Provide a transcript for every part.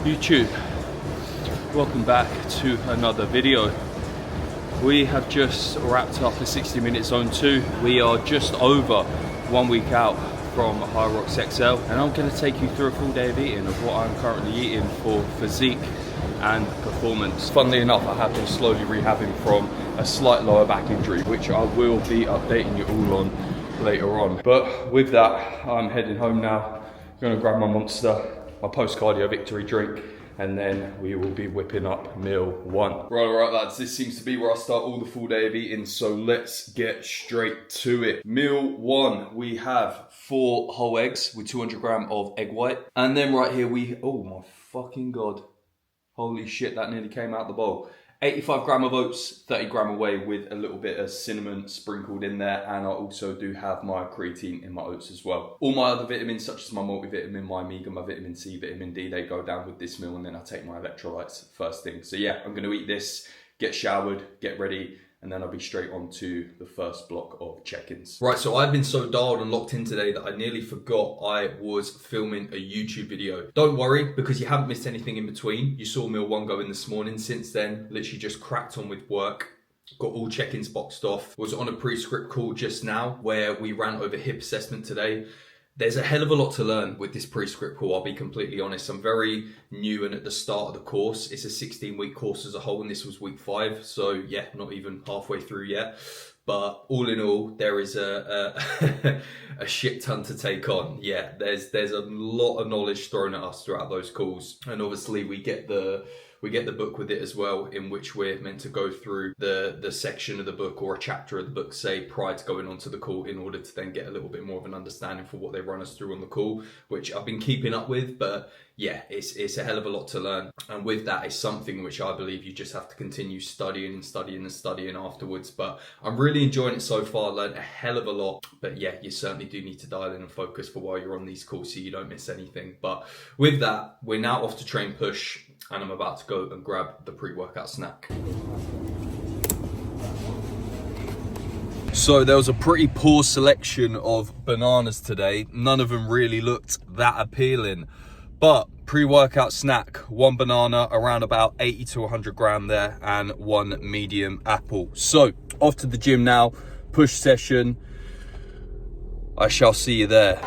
YouTube, welcome back to another video. We have just wrapped up a 60-minute zone 2. We are just over 1 week out from High Rocks XL, and I'm going to take you through a full day of eating of what I'm currently eating for physique and performance. Funnily enough, I have been slowly rehabbing from a slight lower back injury, which I will be updating you all on later on. But with that, I'm heading home now. I'm going to grab my Monster, my post-cardio victory drink, and then we will be whipping up meal 1. Right lads, this seems to be where I start all the full day of eating, so let's get straight to it. Meal 1, we have 4 whole eggs with 200 grams of egg white. And then right here oh my fucking God. Holy shit, that nearly came out the bowl. 85 grams of oats, 30 grams of whey with a little bit of cinnamon sprinkled in there. And I also do have my creatine in my oats as well. All my other vitamins, such as my multivitamin, my omega, my vitamin C, vitamin D, they go down with this meal. And then I take my electrolytes first thing. So yeah, I'm going to eat this, get showered, get ready, and then I'll be straight on to the first block of check-ins. Right, so I've been so dialed and locked in today that I nearly forgot I was filming a YouTube video. Don't worry, because you haven't missed anything in between. You saw meal 1 go in this morning. Since then, literally just cracked on with work. Got all check-ins boxed off. Was on a pre-script call just now where we ran over hip assessment today. There's a hell of a lot to learn with this pre-script call, I'll be completely honest. I'm very new and at the start of the course. It's a 16-week course as a whole, and this was week 5. So yeah, not even halfway through yet. But all in all, there is a shit ton to take on. Yeah, there's a lot of knowledge thrown at us throughout those calls. And obviously we get the book with it as well, in which we're meant to go through the section of the book or a chapter of the book, say, prior to going on to the call, in order to then get a little bit more of an understanding for what they run us through on the call, which I've been keeping up with. But yeah, it's a hell of a lot to learn. And with that, it's something which I believe you just have to continue studying afterwards. But I'm really enjoying it so far. Learned a hell of a lot. But yeah, you certainly do need to dial in and focus for while you're on these calls so you don't miss anything. But with that, we're now off to train push, and I'm about to go and grab the pre-workout snack. So there was a pretty poor selection of bananas today. None of them really looked that appealing. But pre-workout snack, 1 banana, around about 80 to 100 grams there, and 1 medium apple. So off to the gym now, push session. I shall see you there.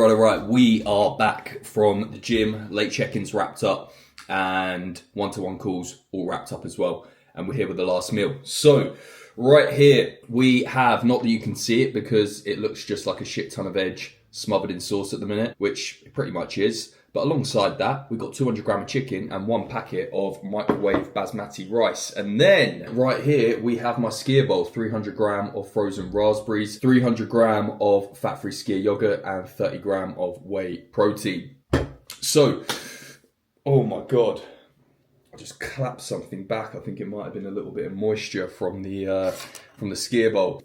Right. We are back from the gym. Late check-ins wrapped up, and one-to-one calls all wrapped up as well. And we're here with the last meal. So right here we have, not that you can see it because it looks just like a shit ton of veg smothered in sauce at the minute, which it pretty much is. But alongside that, we've got 200 grams of chicken and 1 packet of microwave basmati rice. And then right here, we have my skier bowl, 300 grams of frozen raspberries, 300 grams of fat-free skier yogurt, and 30 grams of whey protein. So, oh my God, I just clapped something back. I think it might have been a little bit of moisture from the skier bowl.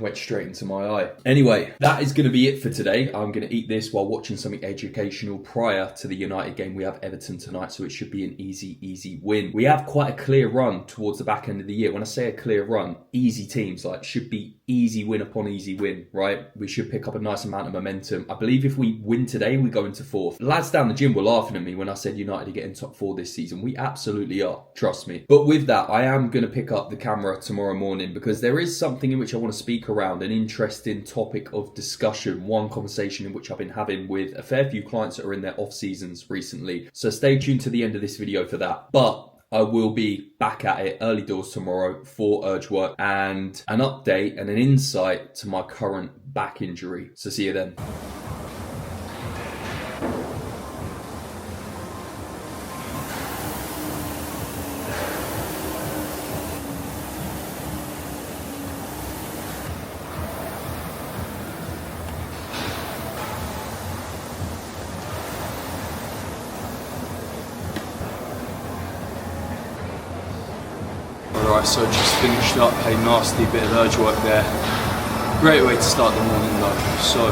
Went straight into my eye. Anyway, that is going to be it for today. I'm going to eat this while watching something educational prior to the United game. We have Everton tonight, so it should be an easy win. We have quite a clear run towards the back end of the year. When I say a clear run, easy teams, like, should be easy win upon easy win, right? We should pick up a nice amount of momentum. I believe if we win today, we go into 4th. The lads down the gym were laughing at me when I said United are getting top 4 this season. We absolutely are, trust me. But with that, I am going to pick up the camera tomorrow morning because there is something in which I want to speak around, an interesting topic of discussion, one conversation in which I've been having with a fair few clients that are in their off seasons recently. So stay tuned to the end of this video for that. But I will be back at it early doors tomorrow for urge work and an update and an insight to my current back injury. So see you then. Alright, so just finished up a nasty bit of urge work there. Great way to start the morning though. So,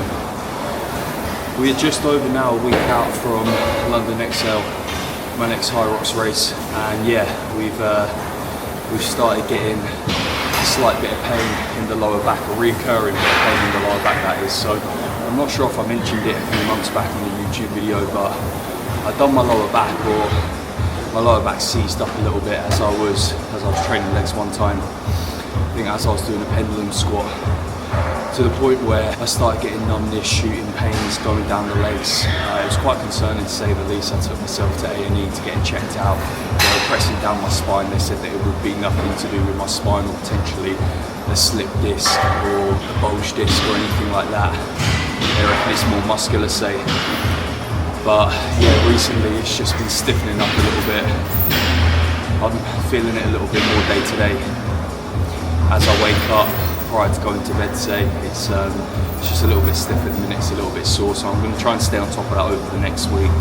we are just over now a week out from London XL, my next High Rocks race, and yeah, we've started getting a slight bit of pain in the lower back, a recurring bit of pain in the lower back that is. So, I'm not sure if I mentioned it a few months back in the YouTube video, but I'd done my lower back, or my lower back seized up a little bit as I was training legs one time. I think as I was doing a pendulum squat, to the point where I started getting numbness, shooting pains going down the legs. It was quite concerning to say the least. I took myself to A&E to get it checked out. They were pressing down my spine. They said that it would be nothing to do with my spine or potentially a slip disc or a bulge disc or anything like that. They reckon it's more muscular, say. But yeah, recently it's just been stiffening up a little bit. I'm feeling it a little bit more day to day. As I wake up, prior to going to bed, say, it's just a little bit stiff at the minute, it's a little bit sore, so I'm going to try and stay on top of that over the next week.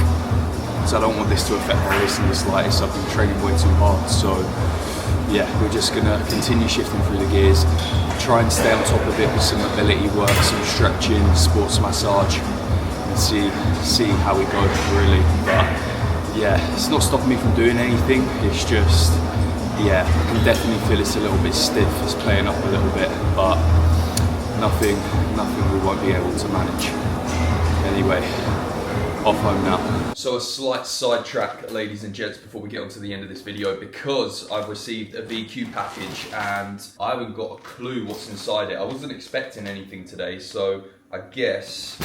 So I don't want this to affect my race in the slightest. I've been training way too hard, so yeah, we're just going to continue shifting through the gears, try and stay on top of it with some mobility work, some stretching, sports massage, see how we go really. But yeah, it's not stopping me from doing anything, it's just, yeah, I can definitely feel it's a little bit stiff, it's playing up a little bit, but nothing we won't be able to manage. Anyway, off home now. So a slight sidetrack, ladies and gents, before we get on to the end of this video, because I've received a VQ package and I haven't got a clue what's inside it. I wasn't expecting anything today, so I guess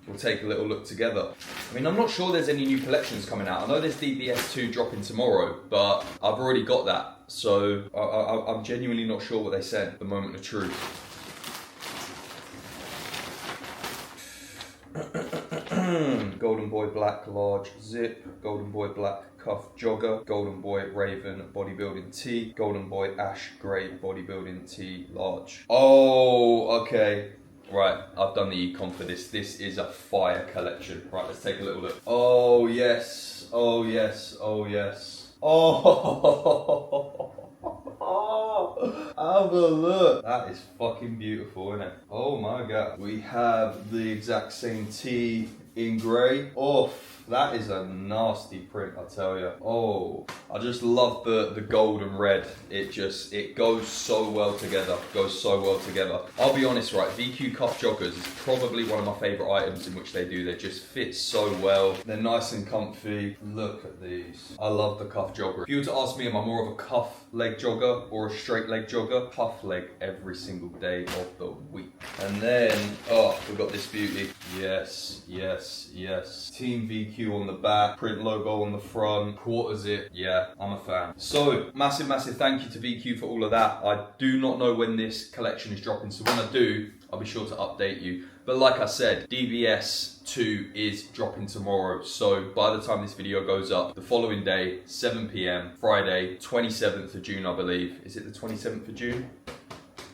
we'll take a little look together. I mean, I'm not sure there's any new collections coming out. I know there's DBS 2 dropping tomorrow, but I've already got that. So I'm genuinely not sure what they sent, the moment of truth. Golden Boy Black Large Zip, Golden Boy Black Cuff Jogger, Golden Boy Raven Bodybuilding Tee, Golden Boy Ash Grey Bodybuilding Tee Large. Oh, okay. Right, I've done the econ for this. This is a fire collection. Right, let's take a little look. Oh yes, oh yes, oh yes. Oh, have a look. That is fucking beautiful, isn't it? Oh my god. We have the exact same tee in grey. Oh, that is a nasty print, I tell you. Oh, I just love the gold and red. It goes so well together. I'll be honest, right, VQ cuff joggers is probably one of my favourite items in which they do. They just fit so well. They're nice and comfy. Look at these. I love the cuff jogger. If you were to ask me, am I more of a cuff leg jogger or a straight leg jogger? Cuff leg every single day of the week. And then, oh, we've got this beauty. Yes, yes, yes. Team VQ on the back, print logo on the front, quarter zip. Yeah, I'm a fan. So massive thank you to VQ for all of that. I do not know when this collection is dropping, so when I do, I'll be sure to update you. But like I said, DBS 2 is dropping tomorrow, so by the time this video goes up, the following day, 7 PM, Friday, 27th of June, I believe. Is it the 27th of June?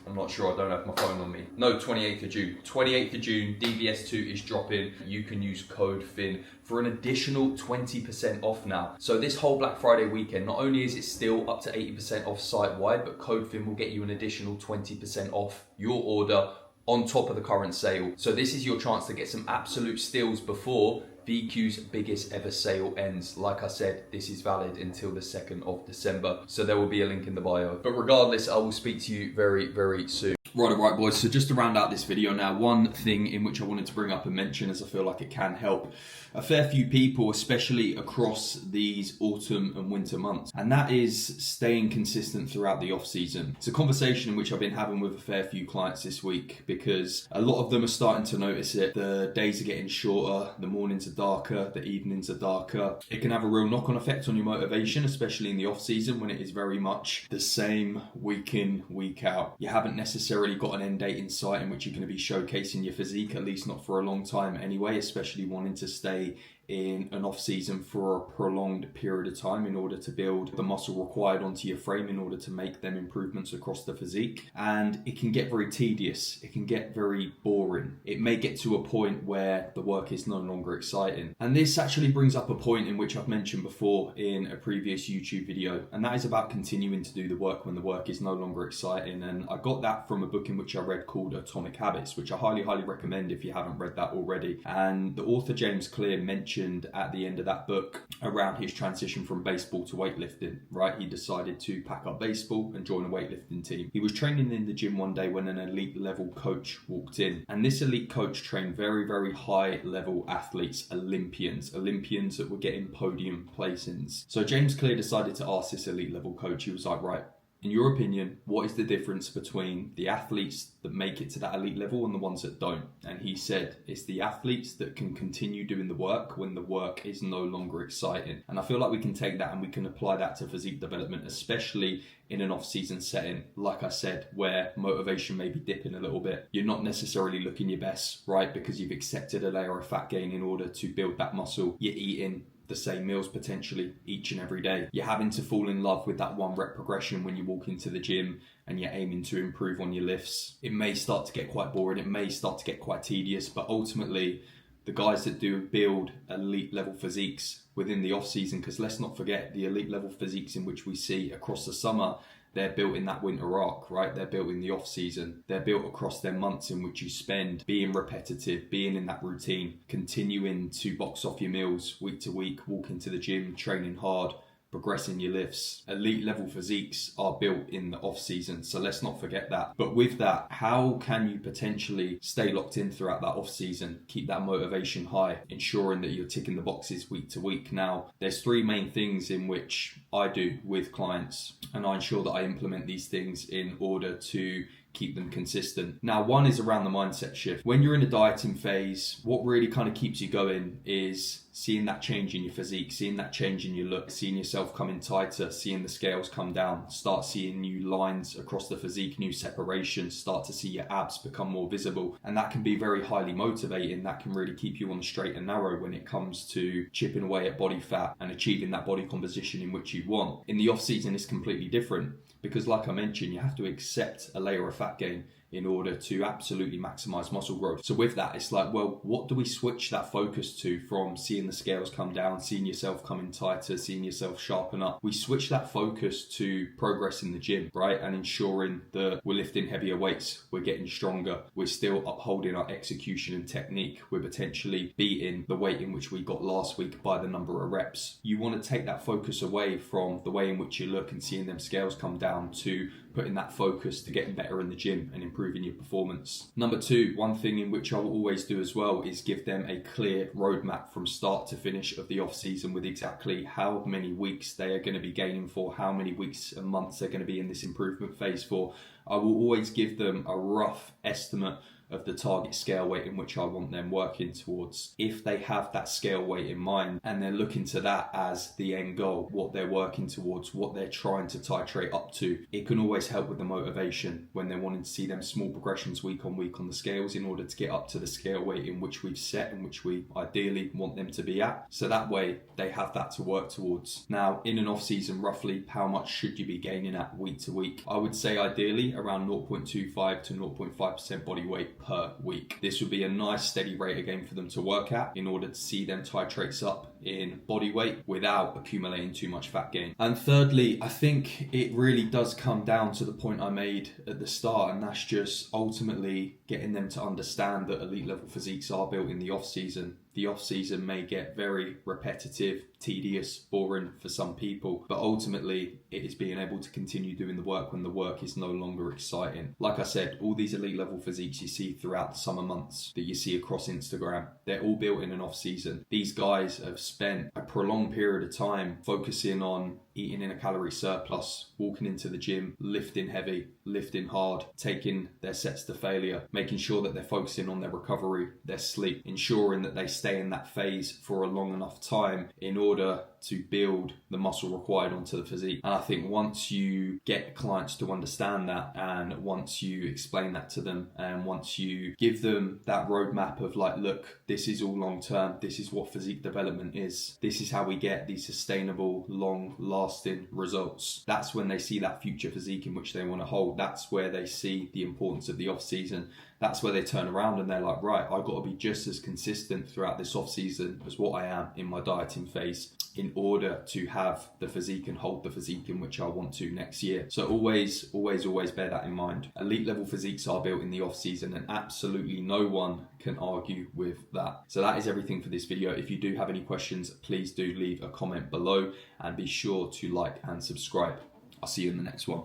I'm not sure, I don't have my phone on me. No, 28th of June. 28th of June, DBS 2 is dropping. You can use code FIN for an additional 20% off now. So this whole Black Friday weekend, not only is it still up to 80% off site-wide, but code FIN will get you an additional 20% off your order on top of the current sale. So this is your chance to get some absolute steals before VQ's biggest ever sale ends. Like I said, this is valid until the 2nd of December. So there will be a link in the bio. But regardless, I will speak to you very, very soon. Right, boys. So just to round out this video now, one thing in which I wanted to bring up and mention, as I feel like it can help a fair few people, especially across these autumn and winter months, and that is staying consistent throughout the off season. It's a conversation in which I've been having with a fair few clients this week, because a lot of them are starting to notice it. The days are getting shorter, the mornings are darker, the evenings are darker. It can have a real knock-on effect on your motivation, especially in the off season when it is very much the same week in, week out. You haven't necessarily got an end date in sight in which you're going to be showcasing your physique, at least not for a long time anyway, especially wanting to stay in an off season for a prolonged period of time in order to build the muscle required onto your frame in order to make them improvements across the physique. And it can get very tedious, it can get very boring. It may get to a point where the work is no longer exciting. And this actually brings up a point in which I've mentioned before in a previous YouTube video, and that is about continuing to do the work when the work is no longer exciting. And I got that from a book in which I read called Atomic Habits, which I highly recommend if you haven't read that already. And the author James Clear mentioned at the end of that book around his transition from baseball to weightlifting, right? He decided to pack up baseball and join a weightlifting team. He was training in the gym one day when an elite level coach walked in, and this elite coach trained very high level athletes, Olympians that were getting podium placings. So James Clear decided to ask this elite level coach, he was like, right, in your opinion, what is the difference between the athletes that make it to that elite level and the ones that don't? And he said, it's the athletes that can continue doing the work when the work is no longer exciting. And I feel like we can take that and we can apply that to physique development, especially in an off-season setting, like I said, where motivation may be dipping a little bit. You're not necessarily looking your best, right? Because you've accepted a layer of fat gain in order to build that muscle. You're eating the same meals potentially each and every day. You're having to fall in love with that one rep progression when you walk into the gym and you're aiming to improve on your lifts. It may start to get quite boring, it may start to get quite tedious, but ultimately the guys that do build elite level physiques within the off season, because let's not forget the elite level physiques in which we see across the summer, they're built in that winter arc, right? They're built in the off season. They're built across their months in which you spend being repetitive, being in that routine, continuing to box off your meals week to week, walking to the gym, training hard, progressing your lifts. Elite level physiques are built in the off season, so let's not forget that. But with that, how can you potentially stay locked in throughout that off season, keep that motivation high, ensuring that you're ticking the boxes week to week? Now, there's three main things in which I do with clients, and I ensure that I implement these things in order to keep them consistent. Now, one is around the mindset shift. When you're in a dieting phase, what really kind of keeps you going is seeing that change in your physique, seeing that change in your look, seeing yourself coming tighter, seeing the scales come down, start seeing new lines across the physique, new separations, start to see your abs become more visible. And that can be very highly motivating. That can really keep you on the straight and narrow when it comes to chipping away at body fat and achieving that body composition in which you want. In the off season, it's completely different, because like I mentioned, you have to accept a layer of fat gain in order to absolutely maximize muscle growth. So with that, it's like, well, what do we switch that focus to from seeing the scales come down, seeing yourself coming tighter, seeing yourself sharpen up? We switch that focus to progress in the gym, right? And ensuring that we're lifting heavier weights, we're getting stronger, we're still upholding our execution and technique, we're potentially beating the weight in which we got last week by the number of reps. You want to take that focus away from the way in which you look and seeing them scales come down to putting that focus to getting better in the gym and improving your performance. Number two, one thing in which I will always do as well is give them a clear roadmap from start to finish of the off season with exactly how many weeks they are going to be gaining for, how many weeks and months they're going to be in this improvement phase for. I will always give them a rough estimate of the target scale weight in which I want them working towards. If they have that scale weight in mind and they're looking to that as the end goal, what they're working towards, what they're trying to titrate up to, it can always help with the motivation when they're wanting to see them small progressions week on week on the scales in order to get up to the scale weight in which we've set, in which we ideally want them to be at. So that way they have that to work towards. Now, in an off season, roughly how much should you be gaining at week to week? I would say ideally around 0.25 to 0.5% body weight per week. This would be a nice steady rate again for them to work at in order to see them titrates up in body weight without accumulating too much fat gain. And thirdly, I think it really does come down to the point I made at the start, and that's just ultimately getting them to understand that elite level physiques are built in the off season. The off season may get very repetitive, tedious, boring for some people, but ultimately it is being able to continue doing the work when the work is no longer exciting. Like I said, all these elite level physiques you see throughout the summer months that you see across Instagram, they're all built in an off season. These guys have spent a prolonged period of time focusing on eating in a calorie surplus, walking into the gym, lifting heavy, lifting hard, taking their sets to failure, making sure that they're focusing on their recovery, their sleep, ensuring that they stay in that phase for a long enough time in order to build the muscle required onto the physique. And I think once you get clients to understand that, and once you explain that to them, and once you give them that roadmap of like, look, this is all long term, this is what physique development is, this is how we get these sustainable, long lasting results, that's when they see that future physique in which they want to hold. That's where they see the importance of the off season. That's where they turn around and they're like, right, I've got to be just as consistent throughout this off season as what I am in my dieting phase in order to have the physique and hold the physique in which I want to next year. So always bear that in mind. Elite level physiques are built in the off season, and absolutely no one can argue with that. So that is everything for this video. If you do have any questions, please do leave a comment below and be sure to like and subscribe. I'll see you in the next one.